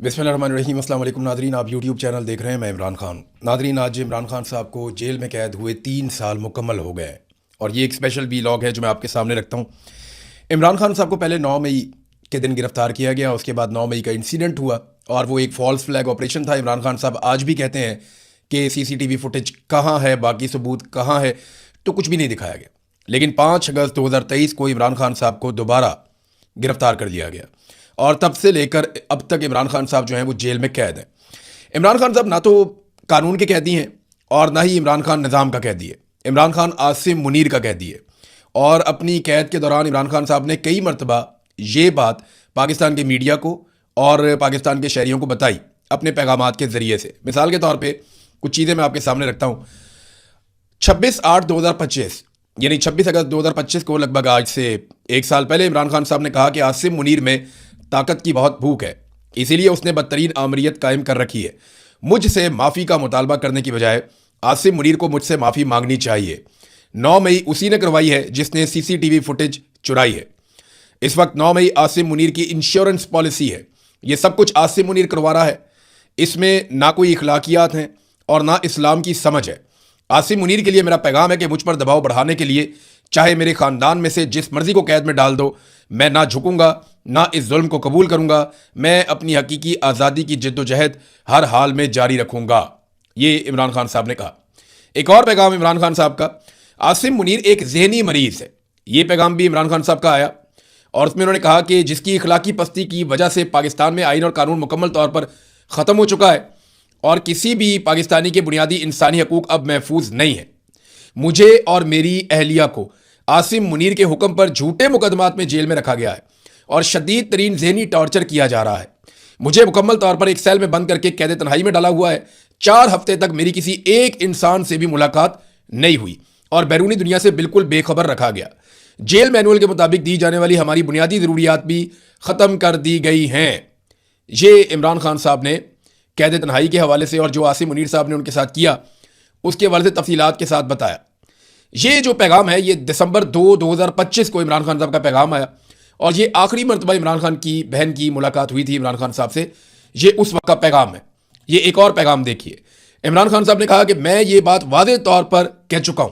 बिस्मिल्लाहिर्रहमानिर्रहीम। अस्सलाम वालेकुम नादरीन, आप यूट्यूब चैनल देख रहे हैं। मैं इमरान खान। नादरीन, आज इमरान खान साहब को जेल में कैद हुए 3 साल मुकम्मल हो गए और ये एक स्पेशल वीलॉग है जो मैं आपके सामने रखता हूँ। इमरान खान साहब को पहले 9 मई के दिन गिरफ्तार किया गया, उसके बाद 9 मई का इंसिडेंट हुआ और वो एक फॉल्स फ्लैग ऑपरेशन था। इमरान खान साहब आज भी कहते हैं कि CCTV फुटेज कहाँ है, बाकी सबूत कहाँ है, तो कुछ भी नहीं दिखाया गया। लेकिन 5 अगस्त 2023 को इमरान खान साहब को दोबारा गिरफ्तार कर लिया गया और तब से लेकर अब तक इमरान खान साहब जो हैं वो जेल में कैद हैं। इमरान खान साहब ना तो कानून के कैदी हैं और ना ही इमरान खान निज़ाम का कैदी है। इमरान खान आसिम मुनीर का कैदी है और अपनी कैद के दौरान इमरान खान साहब ने कई मरतबा ये बात पाकिस्तान के मीडिया को और पाकिस्तान के शहरियों को बताई अपने पैगामात के ज़रिए से। मिसाल के तौर पर कुछ चीज़ें मैं आपके सामने रखता हूँ। 26/8/2025 यानी 26 अगस्त 2025 को, लगभग आज से 1 साल पहले, इमरान खान साहब ने कहा कि आसिम मुनीर में ताकत की बहुत भूख है, इसीलिए उसने बदतरीन आमरीत कायम कर रखी है। मुझसे माफ़ी का मुतालबा करने की बजाय आसिम मुनीर को मुझसे माफ़ी मांगनी चाहिए। 9 मई उसी ने करवाई है जिसने CCTV फुटेज चुराई है। इस वक्त 9 मई आसिम मुनीर की इंश्योरेंस पॉलिसी है। ये सब कुछ आसिम मुनीर करवा रहा है। इसमें ना कोई इखलाकियात हैं और ना इस्लाम की समझ है। आसिम मुनीर के लिए मेरा पैगाम है कि मुझ पर दबाव बढ़ाने के लिए चाहे मेरे ख़ानदान में से जिस मर्जी को कैद में डाल दो, मैं ना झुकूंगा, ना इस जुल्म को कबूल करूंगा। मैं अपनी हकीकी आज़ादी की जद्दोजहद हर हाल में जारी रखूंगा। ये इमरान खान साहब ने कहा। एक और पैगाम इमरान खान साहब का, आसिम मुनीर एक जहनी मरीज़ है। ये पैगाम भी इमरान खान साहब का आया और उसमें उन्होंने कहा कि जिसकी इखलाकी पस्ती की वजह से पाकिस्तान में आइन और कानून मुकम्मल तौर पर ख़त्म हो चुका है और किसी भी पाकिस्तानी के बुनियादी इंसानी हकूक़ अब महफूज नहीं है। मुझे और मेरी अहलिया को आसिम मुनीर के हुक्म पर झूठे मुकदमात में जेल में रखा गया है और शदीद तरीन जहनी टॉर्चर किया जा रहा है। मुझे मुकम्मल तौर पर एक सेल में बंद करके कैद तन्हाई में डाला हुआ है। 4 हफ्ते तक मेरी किसी एक इंसान से भी मुलाकात नहीं हुई और बैरूनी दुनिया से बिल्कुल बेखबर रखा गया। जेल मैनुअल के मुताबिक दी जाने वाली हमारी बुनियादी ज़रूरियात भी ख़त्म कर दी गई हैं। ये इमरान खान साहब ने कैद तन्हाई के हवाले से और जो आसिम मुनीर साहब ने उनके साथ किया उसके हवाले से तफसीलात के साथ बताया। ये जो पैगाम है ये दिसंबर 2, 2025 को इमरान खान साहब का पैगाम आया और ये आखिरी मरतबा इमरान खान की बहन की मुलाकात हुई थी इमरान खान साहब से। ये उस वक्त का पैगाम है। ये एक और पैगाम देखिए। इमरान खान साहब ने कहा कि मैं ये बात वाज़ेह तौर पर कह चुका हूं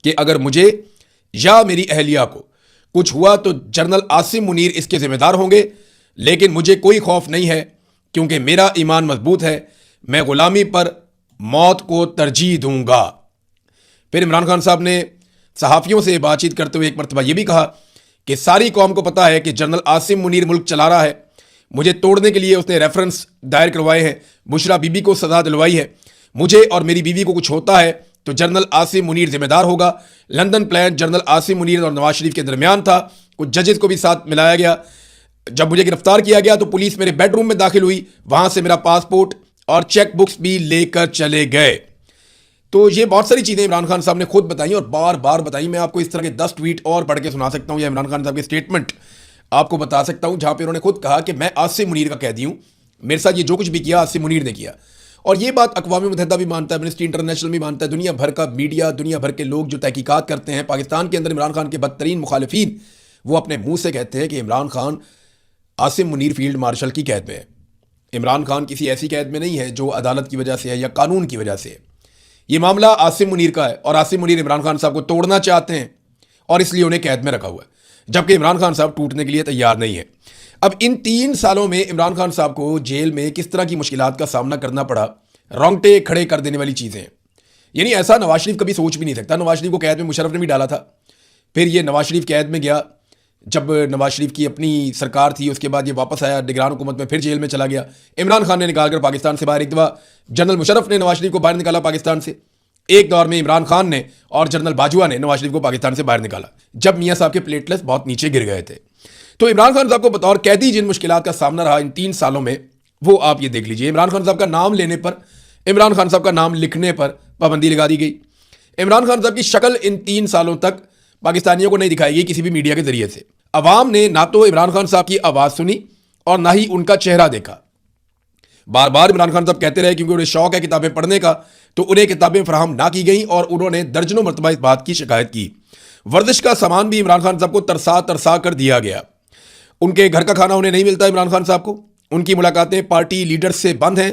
कि अगर मुझे या मेरी अहलिया को कुछ हुआ तो जनरल आसिम मुनीर इसके जिम्मेदार होंगे, लेकिन मुझे कोई खौफ नहीं है क्योंकि मेरा ईमान मजबूत है। मैं गुलामी पर मौत को तरजीह दूंगा। फिर इमरान खान साहब ने सहाफ़ियों से बातचीत करते हुए एक मरतबा यह भी कहा कि सारी कौम को पता है कि जनरल आसिम मुनीर मुल्क चला रहा है। मुझे तोड़ने के लिए उसने रेफरेंस दायर करवाए हैं। बुशरा बीबी को सज़ा दिलवाई है। मुझे और मेरी बीवी को कुछ होता है तो जनरल आसिम मुनीर जिम्मेदार होगा। London plan general Asim Munir और नवाज शरीफ के दरमियान था। कुछ जजेस को भी साथ मिलाया गया। जब मुझे गिरफ्तार किया गया तो पुलिस मेरे बेडरूम में दाखिल हुई, वहां से मेरा पासपोर्ट और चेक बुक्स भी लेकर चले गए। तो ये बहुत सारी चीज़ें इमरान खान साहब ने खुद बताई और बार बार बताई। मैं आपको इस तरह के 10 ट्वीट और पढ़ के सुना सकता हूँ या इमरान खान साहब के स्टेटमेंट आपको बता सकता हूँ जहाँ पे उन्होंने खुद कहा कि मैं आसिम मुनीर का कैदी हूँ, मेरे साथ ये जो कुछ भी किया आसिम मुनीर ने किया। और ये बात अक़वाम मुत्तहिदा भी मानता है, एमनेस्टी इंटरनेशनल भी मानता है, दुनिया भर का मीडिया, दुनिया भर के लोग जो तहकीकात करते हैं पाकिस्तान के अंदर इमरान खान के बदतरीन मुखालिफिन, वो अपने मुँह से कहते हैं कि इमरान खान आसिम मुनीर फील्ड मार्शल की कैद में है। इमरान खान किसी ऐसी कैद में नहीं है जो अदालत की वजह से है या कानून की वजह से है। ये मामला आसिम मुनीर का है और आसिम मुनीर इमरान खान साहब को तोड़ना चाहते हैं और इसलिए उन्हें कैद में रखा हुआ है, जबकि इमरान खान साहब टूटने के लिए तैयार नहीं है। अब इन 3 सालों में इमरान खान साहब को जेल में किस तरह की मुश्किलात का सामना करना पड़ा, रोंगटे खड़े कर देने वाली चीज़ें हैं। यानी ऐसा नवाज शरीफ कभी सोच भी नहीं सकता। नवाज शरीफ को कैद में मुशर्रफ ने भी डाला था, फिर ये नवाज शरीफ कैद में गया। जब नवाज शरीफ की अपनी सरकार थी उसके बाद ये वापस आया निगरान हुकूमत में, फिर जेल में चला गया। इमरान खान ने निकाल कर पाकिस्तान से बाहर, एक दफ़ा जनरल मुशर्रफ ने नवाज शरीफ को बाहर निकाला पाकिस्तान से, एक दौर में इमरान खान ने और जनरल बाजवा ने नवाज शरीफ को पाकिस्तान से बाहर निकाला जब मियाँ साहब के प्लेटलेट्स बहुत नीचे गिर गए थे। तो इमरान खान साहब को बतौर कैदी जिन मुश्किलात का सामना रहा इन 3 सालों में, वो आप ये देख लीजिए। इमरान खान साहब का नाम लेने पर, इमरान खान साहब का नाम लिखने पर पाबंदी लगा दी गई। इमरान खान साहब की शक्ल इन 3 सालों तक पाकिस्तानियों को नहीं दिखाई गई किसी भी मीडिया के जरिए से। अवाम ने ना तो इमरान खान साहब की आवाज़ सुनी और ना ही उनका चेहरा देखा। बार बार इमरान खान साहब कहते रहे क्योंकि उन्हें शौक है किताबें पढ़ने का, तो उन्हें किताबें फराहम ना की गई और उन्होंने दर्जनों मरतबा इस बात की शिकायत की। वर्जिश का सामान भी इमरान खान साहब को तरसा तरसा कर दिया गया। उनके घर का खाना उन्हें नहीं मिलता इमरान खान साहब को, उनकी मुलाकातें पार्टी लीडर्स से बंद हैं।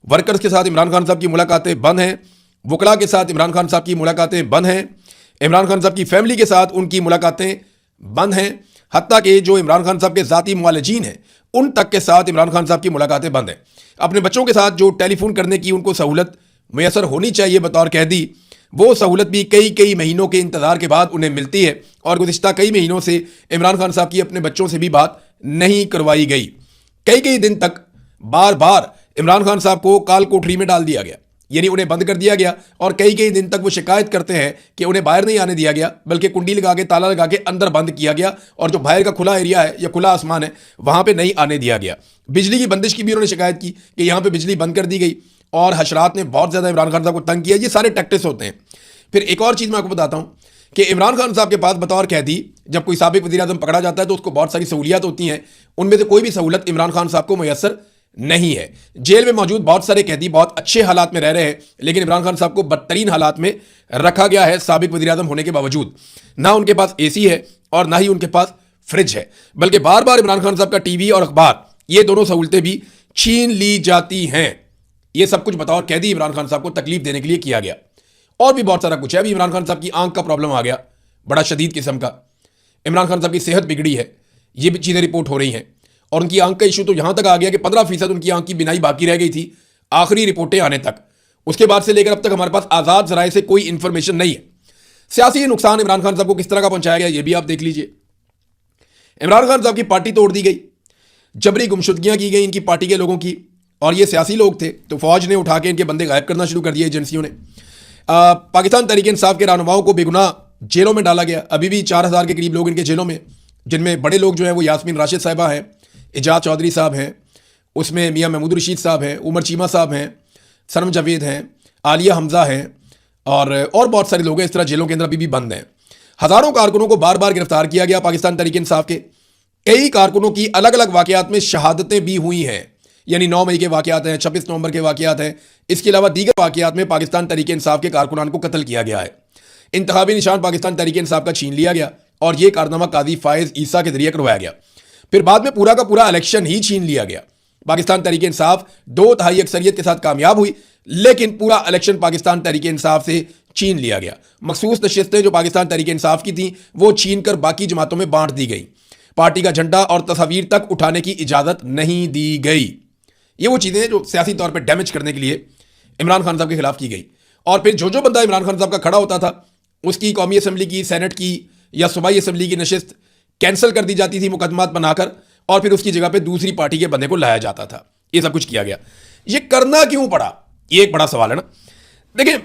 वर्कर्स के साथ इमरान खान साहब की मुलाकातें बंद हैं। वकला के साथ इमरान खान साहब की मुलाकातें बंद हैं। इमरान खान साहब की फैमिली के साथ उनकी मुलाकातें बंद हैं। हत्ता कि जो इमरान खान साहब के ज़ाती मुआलजीन हैं उन तक के साथ इमरान खान साहब की मुलाकातें बंद हैं। अपने बच्चों के साथ जो टेलीफोन करने की उनको सहूलत मैसर होनी चाहिए बतौर कैदी, वो सहूलत भी कई कई महीनों के इंतज़ार के बाद उन्हें मिलती है। और गुज़िश्ता कई महीनों से इमरान खान साहब की अपने बच्चों से भी बात नहीं करवाई गई। कई कई दिन तक बार बार इमरान खान साहब को काल कोठरी में डाल दिया गया, यानी उन्हें बंद कर दिया गया। और कई कई दिन तक वो शिकायत करते हैं कि उन्हें बाहर नहीं आने दिया गया, बल्कि कुंडी लगा के ताला लगा के अंदर बंद किया गया। और जो बाहर का खुला एरिया है या खुला आसमान है वहां पे नहीं आने दिया गया। बिजली की बंदिश की भी उन्होंने शिकायत की कि यहां पे बिजली बंद कर दी गई और हशरात ने बहुत ज़्यादा इमरान खान साहब को तंग किया। ये सारे टैक्टिक्स होते हैं। फिर एक और चीज़ मैं आपको बताता हूँ कि इमरान खान साहब के पास बतौर कैदी जब कोई साबिक वज़ीर आज़म पकड़ा जाता है तो उसको बहुत सारी सहूलियात होती हैं। उनमें से कोई भी सहूलत इमरान खान साहब को मैसर नहीं है। जेल में मौजूद बहुत सारे कैदी बहुत अच्छे हालात में रह रहे हैं, लेकिन इमरान खान साहब को बदतरीन हालात में रखा गया है साबिक वज़ीर आज़म होने के बावजूद। ना उनके पास एसी है और ना ही उनके पास फ्रिज है, बल्कि बार बार इमरान खान साहब का टीवी और अखबार ये दोनों सहूलतें भी छीन ली जाती हैं। ये सब कुछ बतौर कैदी इमरान खान साहब को तकलीफ देने के लिए किया गया। और भी बहुत सारा कुछ है। अभी इमरान खान साहब की आंख का प्रॉब्लम आ गया, बड़ा शदीद किस्म का। इमरान खान साहब की सेहत बिगड़ी है, ये भी चीज़ें रिपोर्ट हो रही हैं। और उनकी आंख का इशू तो यहां तक आ गया कि 15% उनकी आंख की बिनाई बाकी रह गई थी आखिरी रिपोर्टें आने तक। उसके बाद से लेकर अब तक हमारे पास आज़ाद ज़राए से कोई इंफॉर्मेशन नहीं है। सियासी नुकसान इमरान खान साहब को किस तरह का पहुंचाया गया ये भी आप देख लीजिए। इमरान खान साहब की पार्टी तोड़ दी गई, जबरी गुमशुदगियां की गई इनकी पार्टी के लोगों की। और ये सियासी लोग थे तो फौज ने उठा के इनके बंदे गायब करना शुरू कर दिए एजेंसियों ने। पाकिस्तान तहरीक इंसाफ के रहनुमाओं को बेगुनाह जेलों में डाला गया। अभी भी 4000 के करीब लोग इनके जेलों में, जिनमें बड़े लोग जो हैं वो यास्मीन राशिद साहिबा हैं, एजाज चौधरी साहब हैं, उसमें मियां महमूद रशीद साहब हैं, उमर चीमा साहब हैं, सनम जावेद हैं, आलिया हमजा हैं और बहुत सारे लोग हैं इस तरह जेलों के अंदर अभी भी बंद हैं। हज़ारों कारकुनों को बार बार गिरफ्तार किया गया पाकिस्तान तहरीक इंसाफ के। कई कारकुनों की अलग अलग वाक़यात में शहादतें भी हुई हैं, यानी 9 मई के वाक़यात हैं, 26 नवंबर के वाक़यात हैं। इसके अलावा दीगर वाक़यात में पाकिस्तान तहरीक इंसाफ के कारकुनान को कत्ल किया गया है। इंतखाबी निशान पाकिस्तान तहरीक इंसाफ का छीन लिया गया और यह कारनामा काजी फायज ईसा के जरिए करवाया गया। फिर बाद में पूरा का पूरा इलेक्शन ही छीन लिया गया। पाकिस्तान तहरीक इंसाफ 2/3 अक्सरियत के साथ कामयाब हुई, लेकिन पूरा इलेक्शन पाकिस्तान तहरीक इंसाफ से छीन लिया गया। मखसूस नशिस्तें जो पाकिस्तान तहरीक इंसाफ की थी वो छीन कर बाकी जमातों में बांट दी गई। पार्टी का झंडा और तस्वीर तक उठाने की इजाज़त नहीं दी गई। ये वो चीज़ें जो सियासी तौर पर डैमेज करने के लिए इमरान खान साहब के खिलाफ की गई। और फिर जो बंदा इमरान खान साहब का खड़ा होता था उसकी कौमी असम्बली की, सेनेट की या सूबाई असम्बली की नशिस्त कैंसिल कर दी जाती थी मुकदमात बनाकर, और फिर उसकी जगह पे दूसरी पार्टी के बंदे को लाया जाता था। ये सब कुछ किया गया। ये करना क्यों पड़ा, ये एक बड़ा सवाल है ना। देखिए,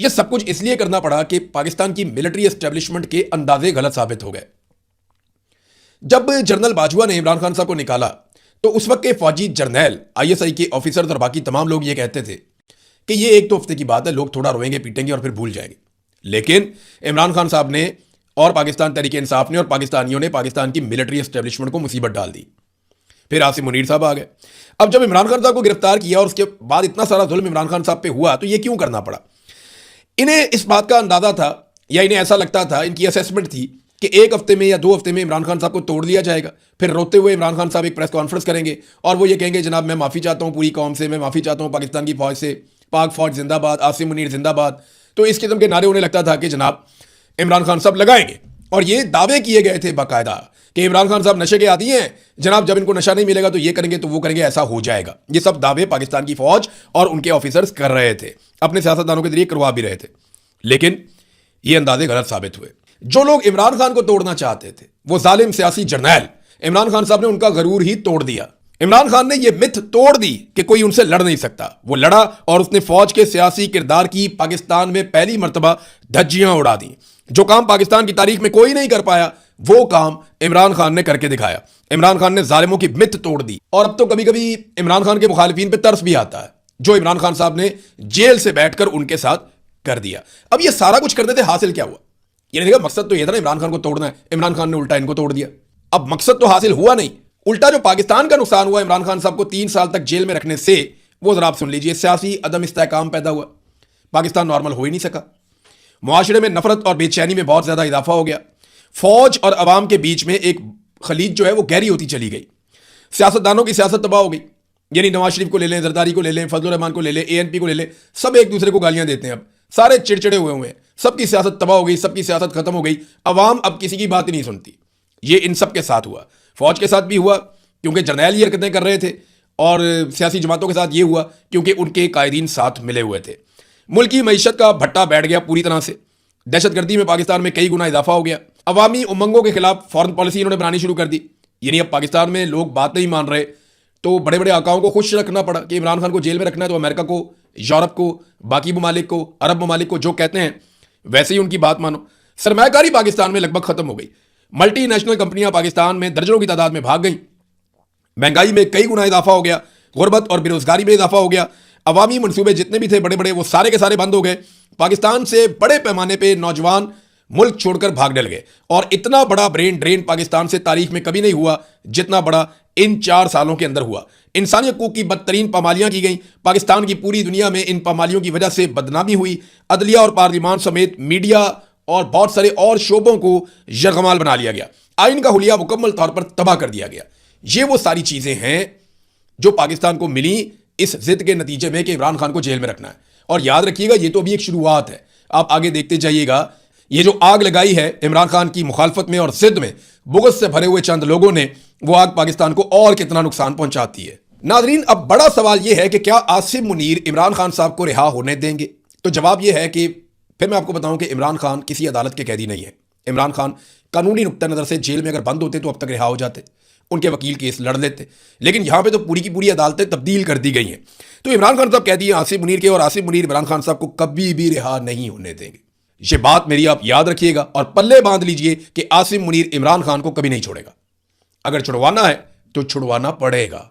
ये सब कुछ इसलिए करना पड़ा कि पाकिस्तान की मिलिट्री एस्टेब्लिशमेंट के अंदाजे गलत साबित हो गए। जब जनरल बाजवा ने इमरान खान साहब को निकाला तो उस वक्त के फौजी जर्नैल, ISI के ऑफिसर्स और बाकी तमाम लोग ये कहते थे कि ये 1-2 हफ्ते की बात है, लोग थोड़ा रोएंगे पीटेंगे और फिर भूल जाएंगे। लेकिन इमरान खान साहब ने और पाकिस्तान तहरीक इंसाफ ने और पाकिस्तानियों ने पाकिस्तान की मिलिट्री एस्टेब्लिशमेंट को मुसीबत डाल दी। फिर आसिम मुनीर साहब आ गए। अब जब इमरान खान साहब को गिरफ्तार किया और उसके बाद इतना सारा जुल्म इमरान खान साहब पे हुआ तो ये क्यों करना पड़ा। इन्हें इस बात का अंदाजा था या इन्हें ऐसा लगता था, इनकी असेसमेंट थी कि 1 हफ्ते में या 2 हफ्ते में इमरान खान साहब को तोड़ लिया जाएगा। फिर रोते हुए इमरान खान साहब एक प्रेस कॉन्फ्रेंस करेंगे और वो ये कहेंगे, जनाब मैं माफ़ी चाहता हूँ पूरी कौम से, मैं माफ़ी चाहता हूँ पाकिस्तान की फौज से, पाक फौज जिंदाबाद, आसिम मुनीर जिंदाबाद। तो इस किस्म के नारे उन्हें लगता था कि जनाब इमरान खान साहब लगाएंगे। और ये दावे किए गए थे बाकायदा कि इमरान खान साहब नशे के आदी हैं, जनाब जब इनको नशा नहीं मिलेगा तो ये करेंगे तो वो करेंगे, ऐसा हो जाएगा। ये सब दावे पाकिस्तान की फौज और उनके ऑफिसर्स कर रहे थे, अपने सियासतदानों के जरिए करवा भी रहे थे। लेकिन ये अंदाजे गलत साबित हुए। जो लोग इमरान खान को तोड़ना चाहते थे वो जालिम सियासी जर्नैल, इमरान खान साहब ने उनका गरूर ही तोड़ दिया। इमरान खान ने यह मिथ तोड़ दी कि कोई उनसे लड़ नहीं सकता। वो लड़ा और उसने फौज के सियासी किरदार की पाकिस्तान में पहली मर्तबा धज्जियां उड़ा दी। जो काम पाकिस्तान की तारीख में कोई नहीं कर पाया वो काम इमरान खान ने करके दिखाया। इमरान खान ने जालिमों की मिथ तोड़ दी। और अब तो कभी कभी इमरान खान के मुखालिफिन पे तरस भी आता है जो इमरान खान साहब ने जेल से बैठकर उनके साथ कर दिया। अब ये सारा कुछ करने से हासिल क्या हुआ, ये देखा मकसद तो ये था ना इमरान खान को तोड़ना है, इमरान खान ने उल्टा इनको तोड़ दिया। अब मकसद तो हासिल हुआ नहीं, उल्टा जो पाकिस्तान का नुकसान हुआ इमरान खान साहब को 3 साल तक जेल में रखने से, वो जरा आप सुन लीजिए। सियासी अदम इस्तेहकाम पैदा हुआ, पाकिस्तान नॉर्मल हो ही नहीं सका। मुआशरे में नफरत और बेचैनी में बहुत ज्यादा इजाफा हो गया। फौज और अवाम के बीच में एक खलीज जो है वो गहरी होती चली गई। सियासतदानों की सियासत तबाह हो गई। यानी नवाज शरीफ को ले लें, जरदारी को ले लें, फजलुर रहमान को ले लें, एएनपी को ले लें, सब एक दूसरे को गालियां देते हैं। अब सारे चिड़चिड़े हुए हैं, सबकी सियासत तबाह हो गई, सबकी सियासत खत्म हो गई। अवाम अब किसी की बात ही नहीं सुनती। ये इन सब के साथ हुआ, फौज के साथ भी हुआ क्योंकि जर्नैल ये हरकतें कर रहे थे, और सियासी जमातों के साथ ये हुआ क्योंकि उनके कायदीन साथ मिले हुए थे। मुल्क की मईशत का भट्टा बैठ गया पूरी तरह से। दहशतगर्दी में पाकिस्तान में कई गुना इजाफा हो गया। अवामी उमंगों के खिलाफ फॉरेन पॉलिसी इन्होंने बनानी शुरू कर दी। यानी अब पाकिस्तान में लोग बात नहीं मान रहे, तो बड़े बड़े आकाओं को खुश रखना पड़ा कि इमरान खान को जेल में रखना है, तो अमेरिका को, यूरोप को, बाकी ममालिक को, अरब ममालिक को जो कहते हैं वैसे ही उनकी बात मानो। सरमायाकारी पाकिस्तान में लगभग खत्म हो गई। मल्टीनेशनल कंपनियां पाकिस्तान में दर्जनों की तादाद में भाग गई। महंगाई में कई गुना इजाफा हो गया। गुर्बत और बेरोजगारी में इजाफा हो गया। अवामी मंसूबे जितने भी थे बड़े बड़े, वो सारे के सारे बंद हो गए। पाकिस्तान से बड़े पैमाने पे नौजवान मुल्क छोड़कर भाग डल गए। और इतना बड़ा ब्रेन ड्रेन पाकिस्तान से तारीख में कभी नहीं हुआ जितना बड़ा इन 4 सालों के अंदर हुआ। इंसानी हकूक की बदतरीन पामालियां की गई। पाकिस्तान की पूरी दुनिया में इन पामालियों की वजह से बदनामी हुई। अदलिया और पार्लियामान समेत मीडिया और बहुत सारे और शोबों को यरगमाल बना लिया गया। आइन का हुलिया मुकम्मल तौर पर तबाह कर दिया गया। ये वो सारी चीजें हैं जो पाकिस्तान को मिली इस जिद के नतीजे में कि इमरान खान को जेल में रखना है। और याद रखिएगा, ये तो अभी एक शुरुआत है, आप आगे देखते जाइएगा। ये जो आग लगाई है इमरान खान की मुखालफत में और जिद में बुग़्ज़ से भरे हुए चंद लोगों ने, वो आग पाकिस्तान को और कितना नुकसान पहुंचाती है। नाजरीन, अब बड़ा सवाल यह है कि क्या आसिम मुनीर इमरान खान साहब को रिहा होने देंगे? तो जवाब यह है कि फिर मैं आपको बताऊं कि इमरान खान किसी अदालत के कैदी नहीं है। इमरान खान कानूनी नुक्ता नज़र से जेल में अगर बंद होते तो अब तक रिहा हो जाते, उनके वकील केस लड़ लेते। लेकिन यहां पे तो पूरी की पूरी अदालतें तब्दील कर दी गई हैं। तो इमरान खान साहब कैदी हैं आसिम मुनीर के, और आसिम मुनीर इमरान खान साहब को कभी भी रिहा नहीं होने देंगे। ये बात मेरी आप याद रखिएगा और पल्ले बांध लीजिए कि आसिम मुनीर इमरान खान को कभी नहीं छोड़ेगा। अगर छुड़वाना है तो छुड़वाना पड़ेगा।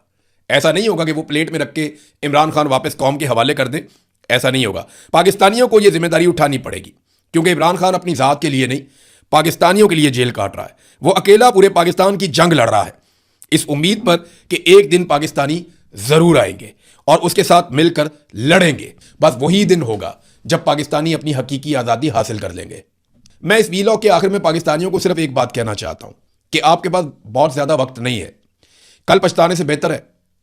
ऐसा नहीं होगा कि वो प्लेट में रख के इमरान खान वापस कौम के हवाले कर दें, ऐसा नहीं होगा। पाकिस्तानियों को यह जिम्मेदारी उठानी पड़ेगी, क्योंकि इमरान खान अपनी जात के लिए नहीं, पाकिस्तानियों के लिए जेल काट रहा है। वो अकेला पूरे पाकिस्तान की जंग लड़ रहा है, इस उम्मीद पर कि एक दिन पाकिस्तानी जरूर आएंगे और उसके साथ मिलकर लड़ेंगे। बस वही दिन होगा जब पाकिस्तानी अपनी हकीकी आज़ादी हासिल कर लेंगे। मैं इस वीलॉग के आखिर में पाकिस्तानियों को सिर्फ एक बात कहना चाहता हूं कि आपके पास बहुत ज़्यादा वक्त नहीं है। कल पछताने से बेहतर है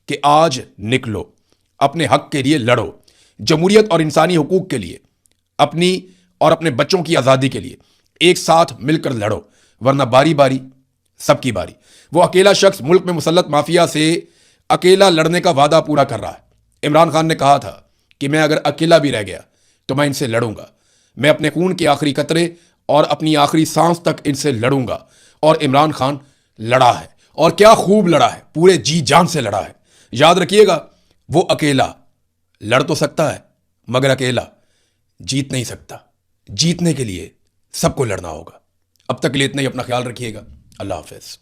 कि आज निकलो, अपने हक के लिए लड़ो, जमहूरियत और इंसानी हुकूक के लिए, अपनी और अपने बच्चों की आज़ादी के लिए एक साथ मिलकर लड़ो, वरना बारी बारी सबकी बारी। वो अकेला शख्स मुल्क में मुसल्लत माफिया से अकेला लड़ने का वादा पूरा कर रहा है। इमरान खान ने कहा था कि मैं अगर अकेला भी रह गया तो मैं इनसे लड़ूंगा, मैं अपने खून के आखिरी कतरे और अपनी आखिरी सांस तक इनसे लड़ूंगा। और इमरान खान लड़ा है, और क्या खूब लड़ा है, पूरे जी जान से लड़ा है। याद रखिएगा, वो अकेला लड़ तो सकता है मगर अकेला जीत नहीं सकता। जीतने के लिए सबको लड़ना होगा। अब तक के लिए इतना ही। अपना ख्याल रखिएगा। अल्लाह हाफिज।